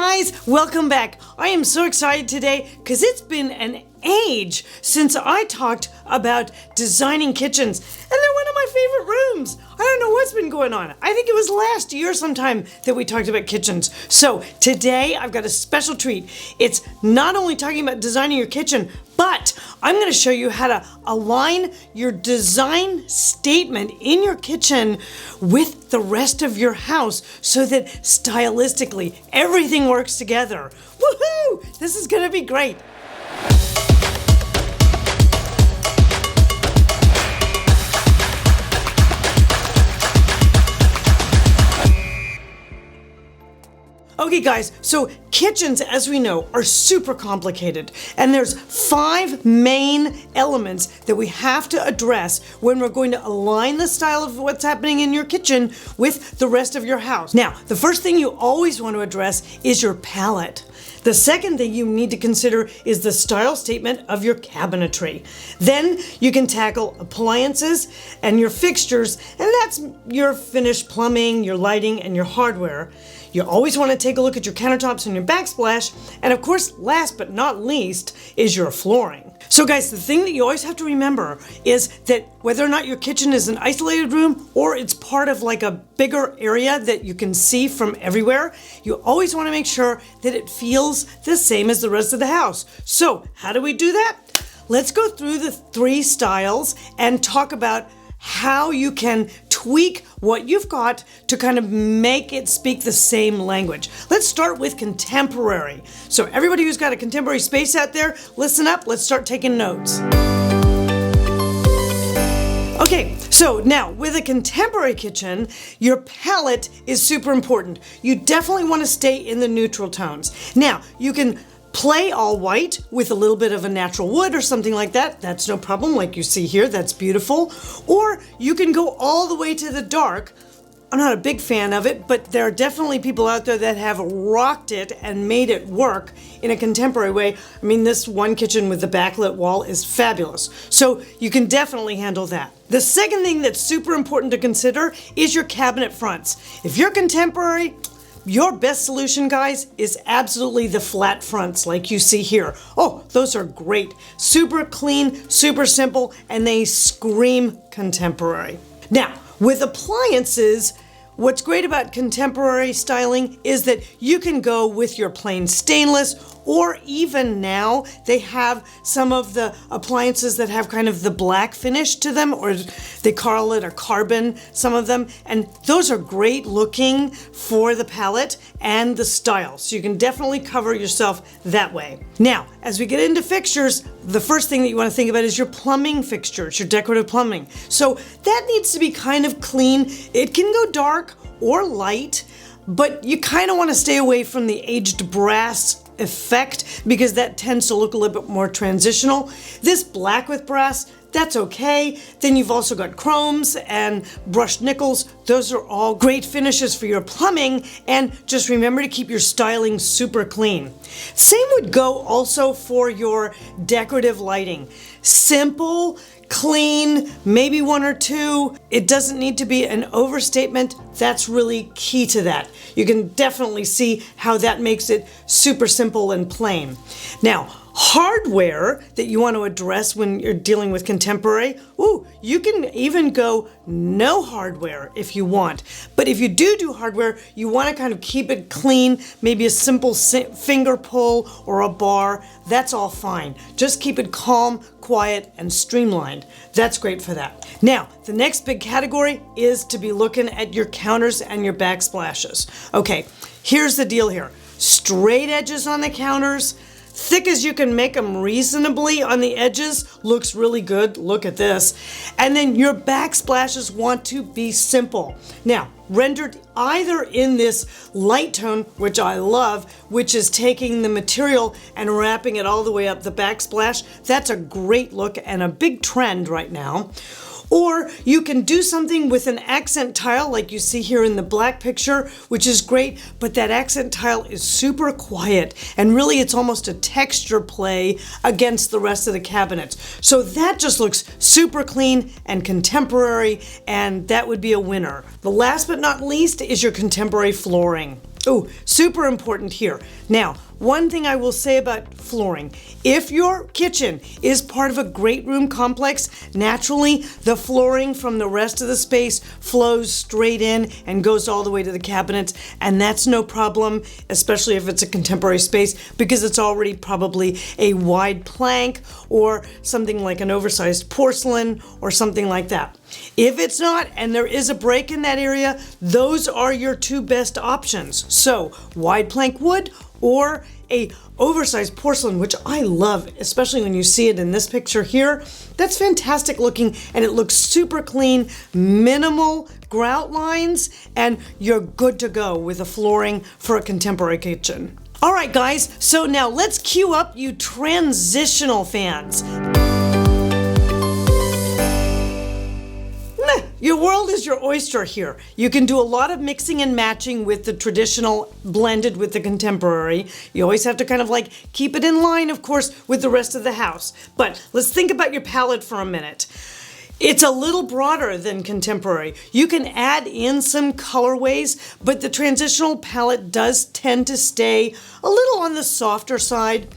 guys, welcome back. I am so excited today because it's been an age since I talked about designing kitchens, and they're one of my favorite rooms. I don't know what's been going on. I think it was last year sometime that we talked about kitchens. So today I've got a special treat. It's not only talking about designing your kitchen, but I'm going to show you how to align your design statement in your kitchen with the rest of your house so that stylistically everything works together. Woohoo! This is going to be great. Okay guys, so kitchens, as we know, are super complicated, and there's 5 main elements that we have to address when we're going to align the style of what's happening in your kitchen with the rest of your house. Now, the first thing you always want to address is your palette. The second thing you need to consider is the style statement of your cabinetry. Then you can tackle appliances and your fixtures, and that's your finished plumbing, your lighting, and your hardware. You always want to take a look at your countertops and your backsplash, and of course, last but not least, is your flooring. So guys, the thing that you always have to remember is that whether or not your kitchen is an isolated room or it's part of like a bigger area that you can see from everywhere, you always want to make sure that it feels the same as the rest of the house. So how do we do that? Let's go through the 3 styles and talk about how you can tweak what you've got to kind of make it speak the same language. Let's start with contemporary. So everybody who's got a contemporary space out there, listen up, let's start taking notes. Okay, so now with a contemporary kitchen, your palette is super important. You definitely want to stay in the neutral tones. Now, you can play all white with a little bit of a natural wood or something like that. That's no problem, like you see here, that's beautiful. Or you can go all the way to the dark. I'm not a big fan of it, but there are definitely people out there that have rocked it and made it work in a contemporary way. I mean, this one kitchen with the backlit wall is fabulous. So you can definitely handle that. The second thing that's super important to consider is your cabinet fronts. If you're contemporary, your best solution, guys, is absolutely the flat fronts like you see here. Oh, those are great. Super clean, super simple, and they scream contemporary. Now, with appliances, what's great about contemporary styling is that you can go with your plain stainless, or even now they have some of the appliances that have kind of the black finish to them, or they call it a carbon, some of them, and those are great looking for the palette and the style. So you can definitely cover yourself that way. Now, as we get into fixtures, the first thing that you want to think about is your plumbing fixtures, your decorative plumbing. So that needs to be kind of clean. It can go dark or light, but you kind of want to stay away from the aged brass effect because that tends to look a little bit more transitional. This black with brass, that's okay. Then you've also got chromes and brushed nickels. Those are all great finishes for your plumbing, and just remember to keep your styling super clean. Same would go also for your decorative lighting. Simple, clean, maybe 1 or 2. It doesn't need to be an overstatement. That's really key to that. You can definitely see how that makes it super simple and plain. Now, hardware that you want to address when you're dealing with contemporary, you can even go no hardware if you want. But if you do hardware, you want to kind of keep it clean, maybe a simple finger pull or a bar. That's all fine. Just keep it calm, quiet, and streamlined. That's great for that. Now, the next big category is to be looking at your counters and your backsplashes. Okay, here's the deal here. Straight edges on the counters, thick as you can make them reasonably on the edges, looks really good. Look at this. And then your backsplashes want to be simple. Now, rendered either in this light tone, which I love, which is taking the material and wrapping it all the way up the backsplash. That's a great look and a big trend right now. Or you can do something with an accent tile like you see here in the black picture, which is great, but that accent tile is super quiet and really it's almost a texture play against the rest of the cabinets. So that just looks super clean and contemporary, and that would be a winner. The last but not least is your contemporary flooring. Oh, super important here. Now, one thing I will say about flooring, if your kitchen is part of a great room complex, naturally the flooring from the rest of the space flows straight in and goes all the way to the cabinets, and that's no problem, especially if it's a contemporary space, because it's already probably a wide plank or something like an oversized porcelain or something like that. If it's not, and there is a break in that area, those are your two best options. So, wide plank wood or a oversized porcelain, which I love, especially when you see it in this picture here. That's fantastic looking, and it looks super clean, minimal grout lines, and you're good to go with the flooring for a contemporary kitchen. All right, guys, so now let's cue up you transitional fans. Your world is your oyster here. You can do a lot of mixing and matching with the traditional blended with the contemporary. You always have to kind of like keep it in line, of course, with the rest of the house. But let's think about your palette for a minute. It's a little broader than contemporary. You can add in some colorways, but the transitional palette does tend to stay a little on the softer side.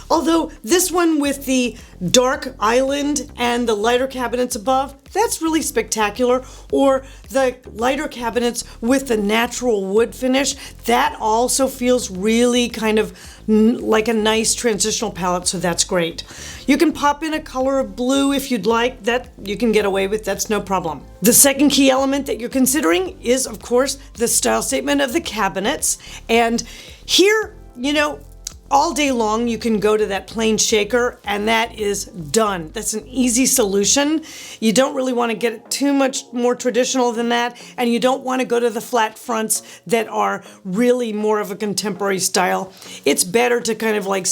Although this one with the dark island and the lighter cabinets above, that's really spectacular. Or the lighter cabinets with the natural wood finish, that also feels really kind of like a nice transitional palette, so that's great. You can pop in a color of blue if you'd like, that you can get away with, that's no problem. The second key element that you're considering is, of course, the style statement of the cabinets. And here, you know, all day long, you can go to that plain shaker and that is done. That's an easy solution. You don't really want to get it too much more traditional than that, and you don't want to go to the flat fronts that are really more of a contemporary style. It's better to kind of like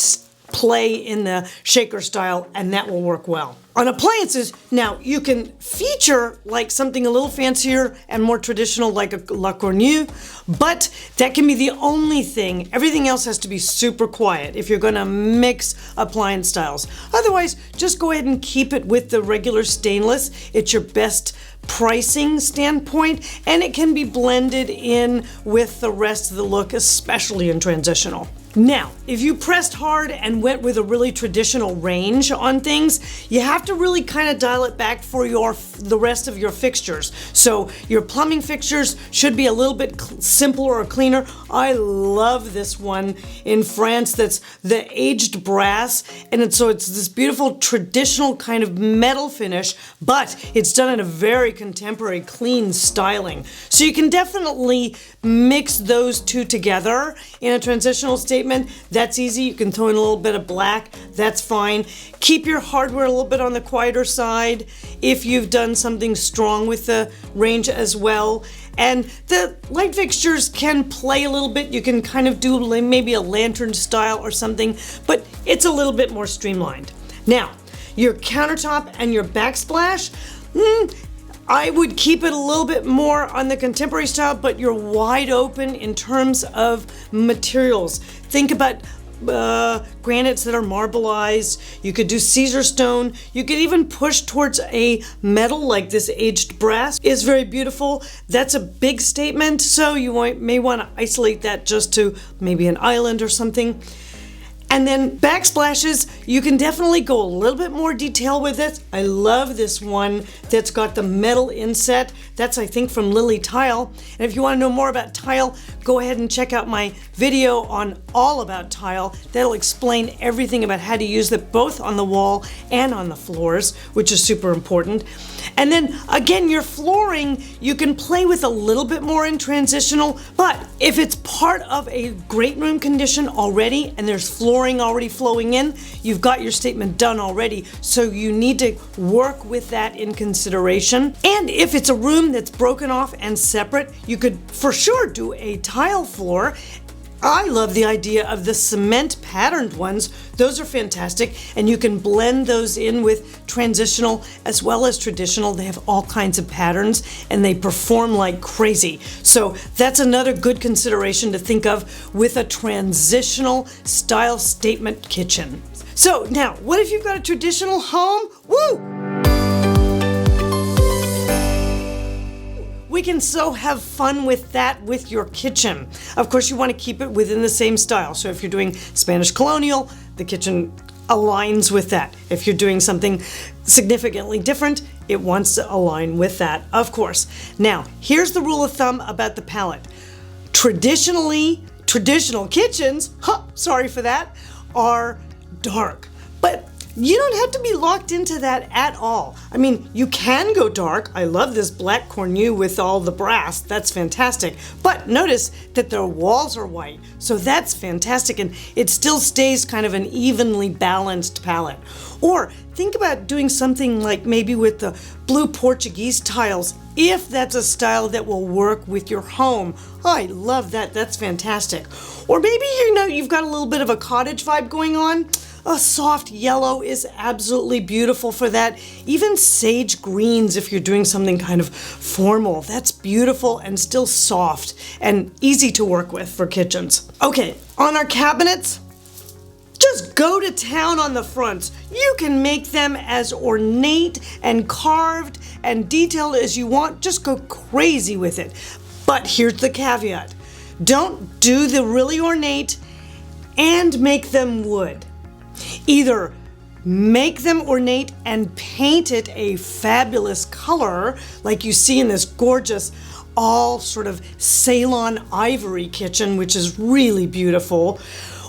play in the shaker style, and that will work well. On appliances, now you can feature like something a little fancier and more traditional like a La Cornue, but that can be the only thing. Everything else has to be super quiet if you're gonna mix appliance styles. Otherwise, just go ahead and keep it with the regular stainless. It's your best pricing standpoint, and it can be blended in with the rest of the look, especially in transitional. Now, if you pressed hard and went with a really traditional range on things, you have to really kind of dial it back for the rest of your fixtures. So your plumbing fixtures should be a little bit simpler or cleaner. I love this one in France that's the aged brass, and it's this beautiful traditional kind of metal finish, but it's done in a very contemporary, clean styling. So you can definitely mix those two together in a transitional statement. That's easy. You can throw in a little bit of black. That's fine. Keep your hardware a little bit on the quieter side if you've done something strong with the range as well. And the light fixtures can play a little bit. You can kind of do maybe a lantern style or something, but it's a little bit more streamlined. Now, your countertop and your backsplash, I would keep it a little bit more on the contemporary style, but you're wide open in terms of materials. Think about granites that are marbleized. You could do Caesar stone. You could even push towards a metal like this aged brass. Is very beautiful. That's a big statement, so you may want to isolate that just to maybe an island or something. And then backsplashes, you can definitely go a little bit more detail with it. I love this one that's got the metal inset. That's, I think, from Lily Tile. And if you want to know more about tile, go ahead and check out my video on all about tile. That'll explain everything about how to use it both on the wall and on the floors, which is super important. And then again, your flooring, you can play with a little bit more in transitional, but if it's part of a great room condition already and there's flooring already flowing in, you've got your statement done already. So you need to work with that in consideration. And if it's a room that's broken off and separate, you could for sure do a tile floor. I love the idea of the cement patterned ones. Those are fantastic, and you can blend those in with transitional as well as traditional. They have all kinds of patterns and they perform like crazy. So that's another good consideration to think of with a transitional style statement kitchen. So now, what if you've got a traditional home? Woo! We can so have fun with that with your kitchen. Of course, you want to keep it within the same style. So if you're doing Spanish colonial, the kitchen aligns with that. If you're doing something significantly different, it wants to align with that, of course. Now, here's the rule of thumb about the palette. Traditional kitchens, sorry for that, are dark. But you don't have to be locked into that at all. I mean, you can go dark. I love this black cornu with all the brass. That's fantastic. But notice that the walls are white. So that's fantastic. And it still stays kind of an evenly balanced palette. Or think about doing something like maybe with the blue Portuguese tiles, if that's a style that will work with your home. Oh, I love that. That's fantastic. Or maybe you've got a little bit of a cottage vibe going on. A soft yellow is absolutely beautiful for that. Even sage greens if you're doing something kind of formal. That's beautiful and still soft and easy to work with for kitchens. Okay, on our cabinets, just go to town on the fronts. You can make them as ornate and carved and detailed as you want. Just go crazy with it. But here's the caveat. Don't do the really ornate and make them wood. Either make them ornate and paint it a fabulous color, like you see in this gorgeous, all sort of Ceylon ivory kitchen, which is really beautiful,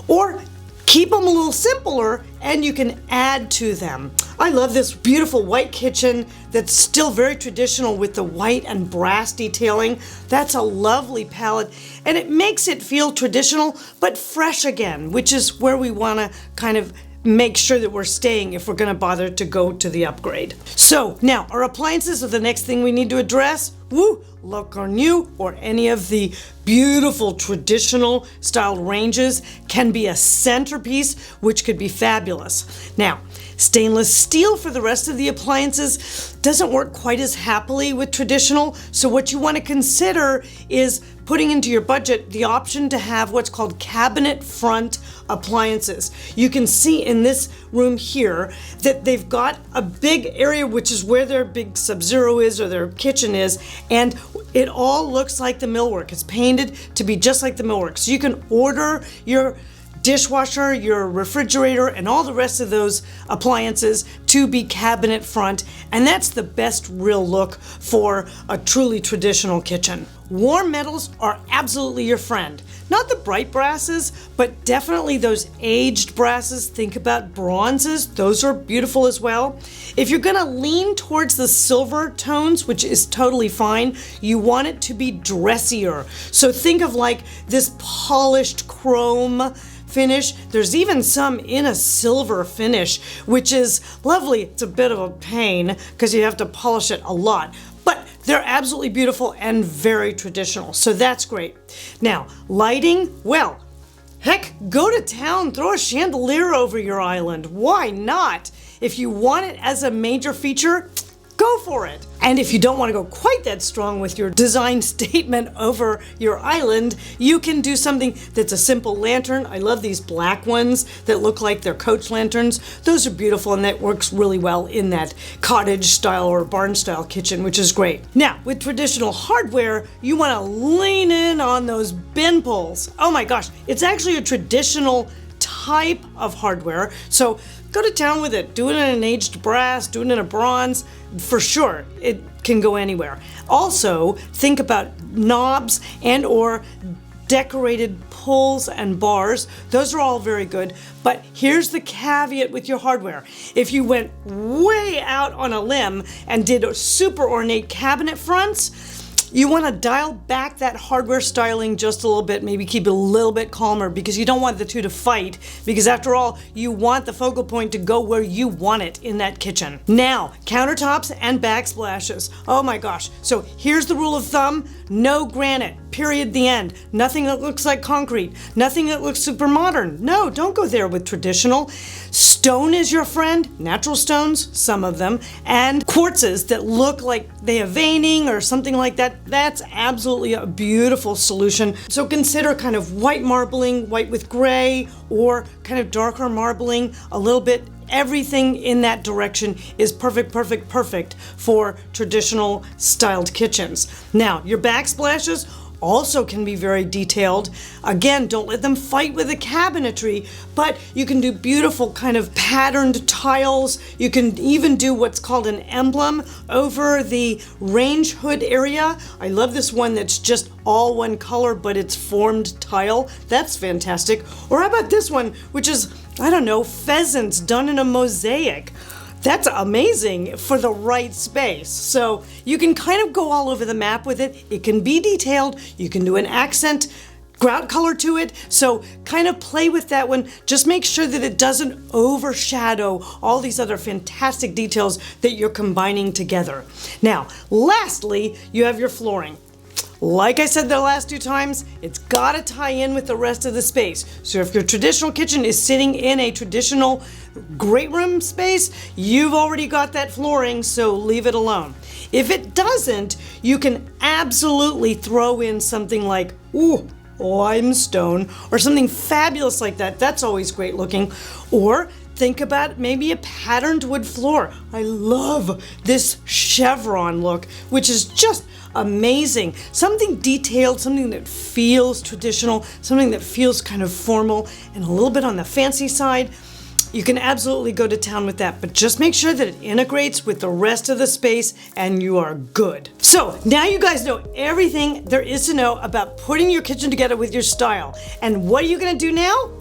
or keep them a little simpler and you can add to them. I love this beautiful white kitchen that's still very traditional with the white and brass detailing. That's a lovely palette and it makes it feel traditional but fresh again, which is where we want to kind of make sure that we're staying if we're going to bother to go to the upgrade. So now our appliances are the next thing we need to address. Le Cornu or any of the beautiful traditional style ranges can be a centerpiece, which could be fabulous. Now, stainless steel for the rest of the appliances doesn't work quite as happily with traditional. So what you want to consider is putting into your budget the option to have what's called cabinet front appliances. You can see in this room here that they've got a big area, which is where their big Sub-Zero is or their kitchen is, and it all looks like the millwork. It's painted to be just like the millwork. So you can order your dishwasher, your refrigerator, and all the rest of those appliances to be cabinet front, and that's the best real look for a truly traditional kitchen. Warm metals are absolutely your friend. Not the bright brasses, but definitely those aged brasses. Think about bronzes. Those are beautiful as well. If you're gonna lean towards the silver tones, which is totally fine, you want it to be dressier. So think of like this polished chrome finish. There's even some in a silver finish, which is lovely. It's a bit of a pain because you have to polish it a lot, but they're absolutely beautiful and very traditional. So that's great. Now, lighting, well, heck, go to town, throw a chandelier over your island. Why not? If you want it as a major feature, go for it. And if you don't want to go quite that strong with your design statement over your island, you can do something that's a simple lantern. I love these black ones that look like they're coach lanterns. Those are beautiful and that works really well in that cottage style or barn style kitchen, which is great. Now, with traditional hardware, you want to lean in on those bin pulls. Oh my gosh, it's actually a traditional type of hardware. So go to town with it. Do it in an aged brass, do it in a bronze. For sure, it can go anywhere. Also, think about knobs and or decorated pulls and bars. Those are all very good. But here's the caveat with your hardware. If you went way out on a limb and did super ornate cabinet fronts, you want to dial back that hardware styling just a little bit, maybe keep it a little bit calmer because you don't want the two to fight, because after all, you want the focal point to go where you want it in that kitchen. Now, countertops and backsplashes. Oh my gosh. So here's the rule of thumb. No granite, period, the end. Nothing that looks like concrete. Nothing that looks super modern. No, don't go there with traditional. Stone is your friend, natural stones, some of them, and quartzes that look like they have veining or something like that. That's absolutely a beautiful solution. So consider kind of white marbling, white with gray, or kind of darker marbling, a little bit everything in that direction is perfect, perfect, perfect for traditional styled kitchens. Now, your backsplashes also can be very detailed. Again, don't let them fight with the cabinetry, but you can do beautiful kind of patterned tiles. You can even do what's called an emblem over the range hood area. I love this one that's just all one color, but it's formed tile. That's fantastic. Or how about this one, which is, I don't know, pheasants done in a mosaic. That's amazing for the right space. So you can kind of go all over the map with it. It can be detailed. You can do an accent grout color to it. So kind of play with that one. Just make sure that it doesn't overshadow all these other fantastic details that you're combining together. Now, lastly, you have your flooring. Like I said the last 2 times, it's gotta tie in with the rest of the space. So if your traditional kitchen is sitting in a traditional great room space, you've already got that flooring, so leave it alone. If it doesn't, you can absolutely throw in something like, ooh, limestone, or something fabulous like that. That's always great looking. Or think about maybe a patterned wood floor. I love this chevron look, which is just amazing. Something detailed, something that feels traditional, something that feels kind of formal and a little bit on the fancy side. You can absolutely go to town with that, but just make sure that it integrates with the rest of the space and you are good. So now you guys know everything there is to know about putting your kitchen together with your style. And what are you gonna do now?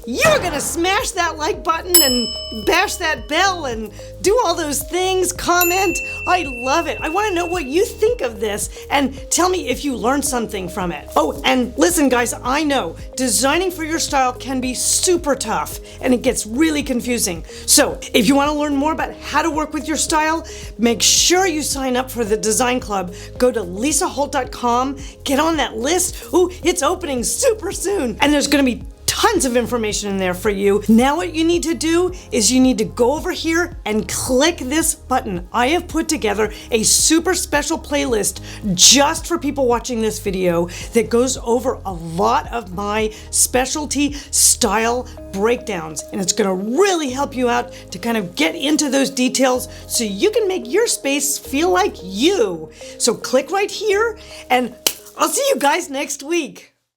You're gonna smash that like button and bash that bell and do all those things, comment. I love it. I wanna know what you think of this and tell me if you learned something from it. Oh, and listen guys, I know designing for your style can be super tough and it gets really confusing. So if you wanna learn more about how to work with your style, make sure you sign up for the Design Club. Go to lisaholt.com, get on that list. Ooh, it's opening super soon. And there's gonna be tons of information in there for you. Now what you need to do is you need to go over here and click this button. I have put together a super special playlist just for people watching this video that goes over a lot of my specialty style breakdowns, and it's gonna really help you out to kind of get into those details so you can make your space feel like you. So click right here and I'll see you guys next week.